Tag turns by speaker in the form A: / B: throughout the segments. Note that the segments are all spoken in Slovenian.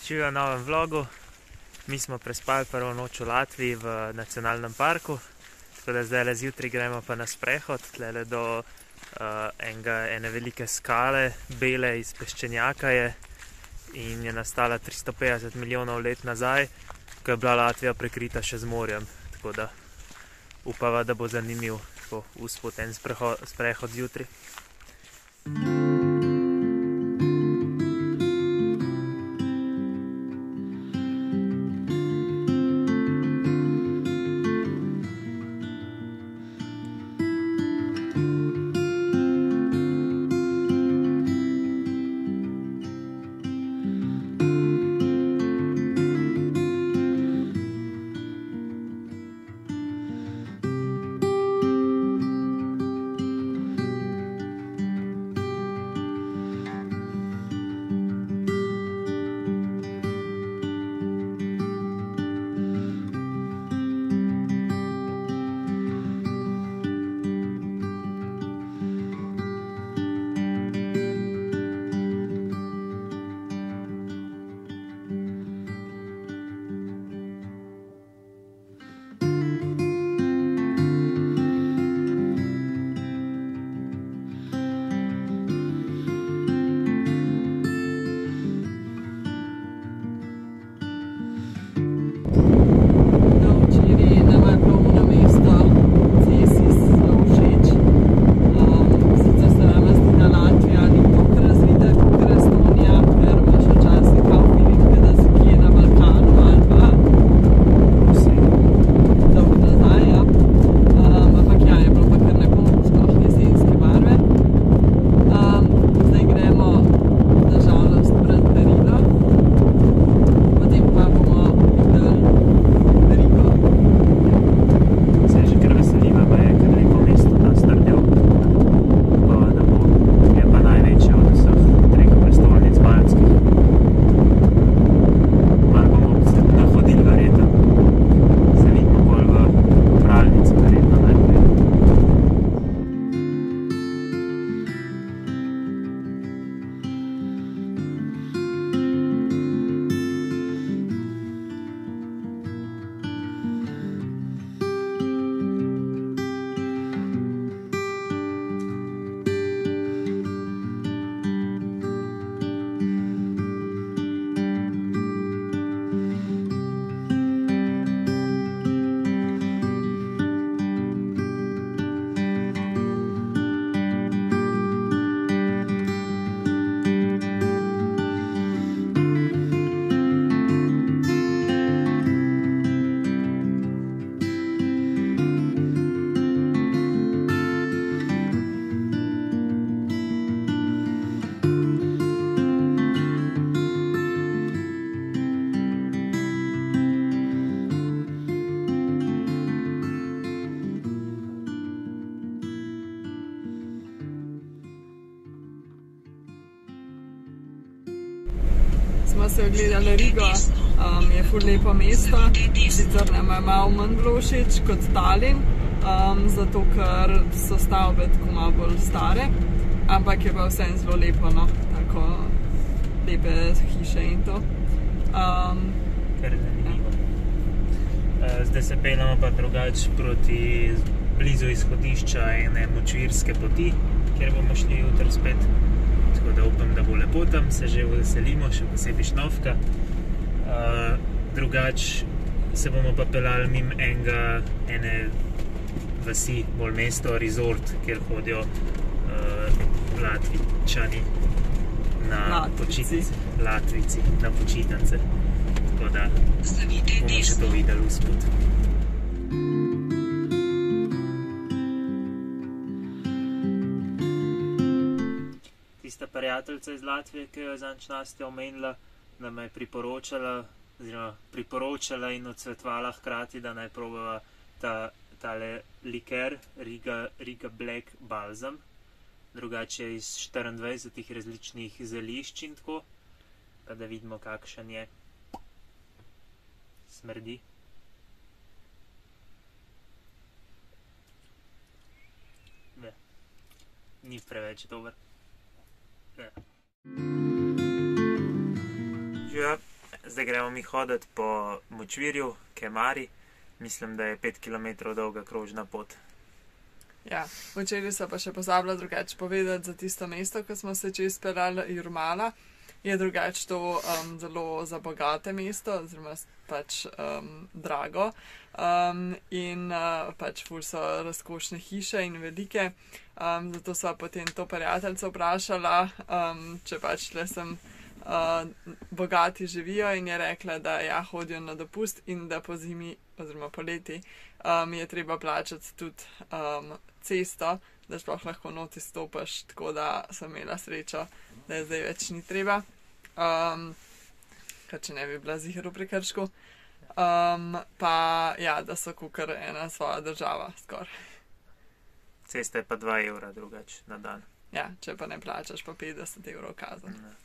A: Živijo v novem vlogu. Mi smo prespali prvo noč v Latviji v nacionalnem parku, tako da zdaj zjutraj gremo pa na sprehod tlele do ene velike skale, bele iz peščenjaka je in je nastala 350 milijonov let nazaj, ko je bila Latvija prekrita še z morjem, tako da upava, da bo zanimiv tako usput en sprehod zjutraj.
B: Smo se ogledali Rigo, je ful lepo mesto, sicer nam je malo manj bilo všeč kot Tallinn, zato ker so stavbe tako malo bolj stare, ampak je pa vseeno zelo lepo, no, tako lepe hiše in to.
A: Kar je zanimivo. Zdaj se peljamo pa drugače proti blizu izhodišča ene močvirske poti, kjer bomo šli jutri spet. Tako da upam, da bo lepo tam, se že veselimo, še posebej Šnovka. Drugače se bomo pa peljali mimo ene vasi, bolj mesto, resort, kjer hodijo Latvijčani na počitnice. Latvijci na počitnice. Tako da bomo še to videli usput. Tista prijateljica iz Latvije, ki jo je zadnjič Nastja omenila, nam je priporočala in odsvetovala hkrati, da naj probava tale liker Riga Black Balsam. Drugače je iz 24 različnih zelišč in tako, pa da vidimo, kakšen je. Smrdi. Ne, ni preveč dober. Ja, zdaj gremo mi hoditi po močvirju, Kemari. Mislim, da je 5 km dolga krožna pot.
B: Ja, včeraj so pa še pozabila drugače povedati za tisto mesto, ko smo se čez pelali, Jurmala. Je drugače to zelo za bogate mesto, oziroma pač drago. In pač ful so razkošne hiše in velike. Zato sva potem to prijateljico vprašala, če pač tle sem bogati živijo, in je rekla, da ja, hodijo na dopust in da po zimi oziroma poleti je treba plačati tudi cesto, da sploh lahko noti stopaš, tako da sem imela srečo, da je zdaj več ni treba, kar če ne bi bila ziher v prekršku. Pa ja, da so kakor ena svoja država skoraj.
A: Cesta je pa 2 evra drugače na dan.
B: Ja, če pa ne plačaš, pa 50 evrov kazen.
A: Ne.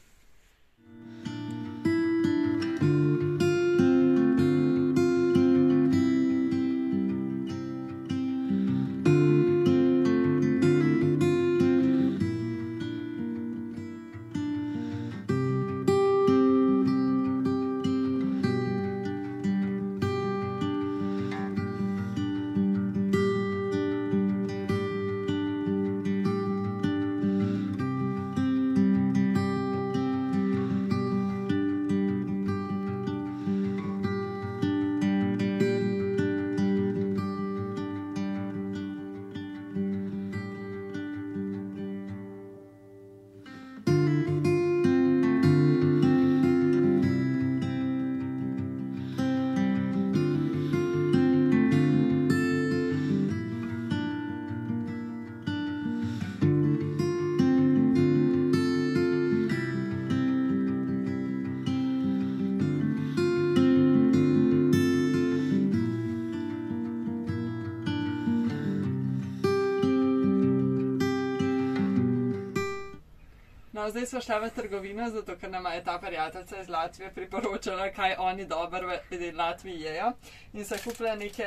A: No, zdaj smo šla v trgovino, zato ker nama je ta prijateljica iz Latvije priporočala, kaj oni dobro v Latviji jejo. In so kupila neke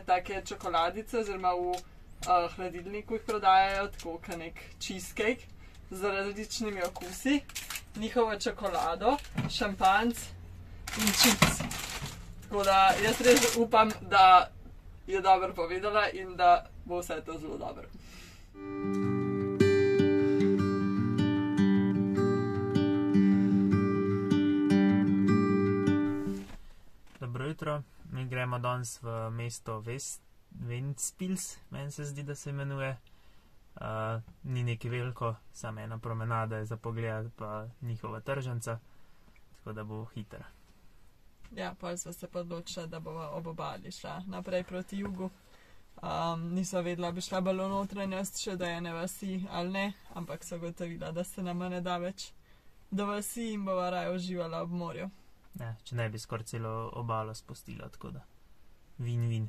A: take čokoladice, oziroma v hladilniku jih prodajajo, tako kot nek cheesecake z različnimi okusi, njihovo čokolado, šampanc in čips. Tako da jaz res upam, da je dobro povedala in da bo vse to zelo dobro. Dobro jutro, mi gremo danes v mesto Ventspils, meni se zdi, da se imenuje. Ni neki veliko, samo ena promenada je za pogled, pa njihova tržnica, tako da bo hiter.
B: Ja, potem sva se pa odločila, da bova ob obali šla naprej proti jugu. Nisva vedela, bi šla bolj v notranjost, še do ene vasi ali ne, ampak so gotovila, da se nama ne da več do vasi in bova raje uživala ob morju.
A: Ja, če ne bi skoraj celo obalo spustila, tako da win-win.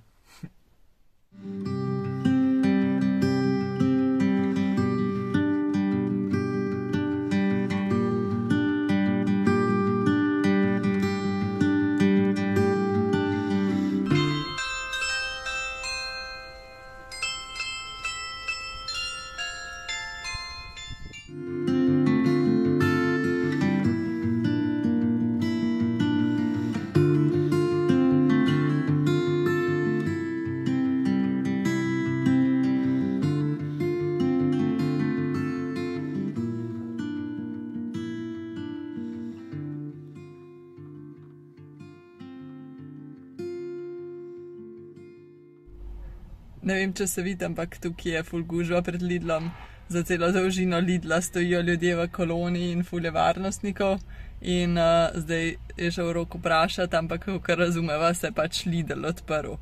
B: Ne vem, če se vidi, ampak tukaj je ful gužva pred Lidlom. Za celo dolžino Lidla stojijo ljudje v koloni in ful je varnostnikov. In zdaj je šel Rok vprašati, ampak kakor razumeva, se pač Lidl odprl.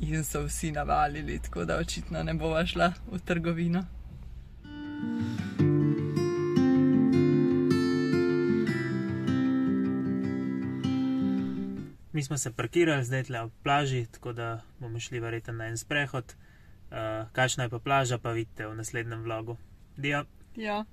B: In so vsi navalili, tako da očitno ne bova šla v trgovino.
A: Mi smo se parkirali zdaj tle ob plaži, tako da bomo šli verjetno na en sprehod. Kakšna je pa plaža, pa vidite v naslednjem vlogu. Dio!
B: Ja.